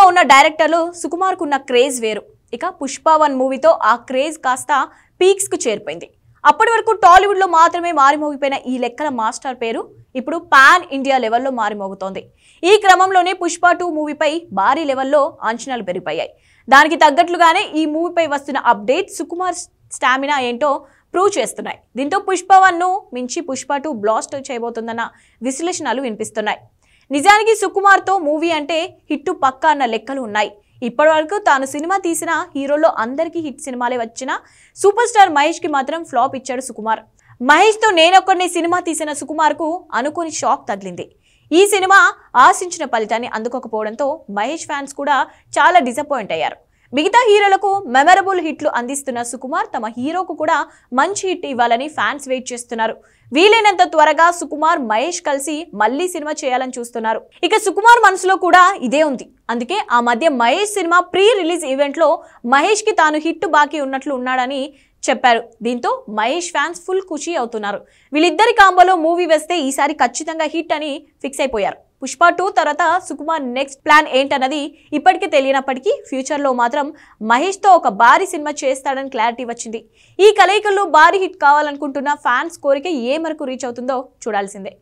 ఉన్న డైరెక్టర్లు సుకుమార్కు ఉన్న క్రేజ్ వేరు. ఇక పుష్ప 1 మూవీతో ఆ క్రేజ్ కాస్త పీక్స్కు చేరిపోయింది. అప్పటి వరకు టాలీవుడ్లో మాత్రమే మారిమోగిపోయిన ఈ లెక్కల మాస్టర్ పేరు ఇప్పుడు పాన్ ఇండియా లెవెల్లో మారిమోగుతోంది. ఈ క్రమంలోనే పుష్ప 2 మూవీపై భారీ లెవెల్లో అంచనాలు పెరిగిపోయాయి. దానికి తగ్గట్లుగానే ఈ మూవీపై వస్తున్న అప్డేట్ సుకుమార్ స్టామినా ఏంటో ప్రూవ్ చేస్తున్నాయి. దీంతో పుష్ప 1ను మించి పుష్ప 2 బ్లాస్ట్ చేయబోతుందన్న విశ్లేషణలు వినిపిస్తున్నాయి. నిజానికి సుకుమార్తో మూవీ అంటే హిట్టు పక్కా అన్న లెక్కలు ఉన్నాయి. ఇప్పటివరకు తాను సినిమా తీసిన హీరోల్లో అందరికీ హిట్ సినిమాలే వచ్చిన సూపర్ స్టార్ మహేష్కి మాత్రం ఫ్లాప్ ఇచ్చాడు సుకుమార్. మహేష్తో నేనొక్కడిని సినిమా తీసిన సుకుమార్కు అనుకోని షాక్ తగిలింది. ఈ సినిమా ఆశించిన ఫలితాన్ని అందుకోకపోవడంతో మహేష్ ఫ్యాన్స్ కూడా చాలా డిసప్పాయింట్ అయ్యారు. మిగతా హీరోలకు మెమరబుల్ హిట్లు అందిస్తున్న సుకుమార్ తమ హీరోకు కూడా మంచి హిట్ ఇవ్వాలని ఫ్యాన్స్ వెయిట్ చేస్తున్నారు. వీలైనంత త్వరగా సుకుమార్ మహేష్ కలిసి మళ్ళీ సినిమా చేయాలని చూస్తున్నారు. ఇక సుకుమార్ మనసులో కూడా ఇదే ఉంది. అందుకే ఆ మధ్య మహేష్ సినిమా ప్రీ రిలీజ్ ఈవెంట్లో మహేష్ కి తాను హిట్ బాకీ ఉన్నట్లు ఉన్నాడని చెప్పారు. దీంతో మహేష్ ఫ్యాన్స్ ఫుల్ ఖుషి అవుతున్నారు. వీళ్ళిద్దరి కాంబోలో మూవీ వేస్తే ఈసారి ఖచ్చితంగా హిట్ అని ఫిక్స్ అయిపోయారు. పుష్ప 2 తర్వాత సుకుమార్ నెక్స్ట్ ప్లాన్ ఏంటన్నది ఇప్పటికే తెలియనప్పటికీ ఫ్యూచర్లో మాత్రం మహేష్తో ఒక భారీ సినిమా చేస్తాడని క్లారిటీ వచ్చింది. ఈ కలయికల్లో భారీ హిట్ కావాలనుకుంటున్న ఫ్యాన్స్ కోరిక ఏ మేరకు రీచ్ అవుతుందో చూడాల్సిందే.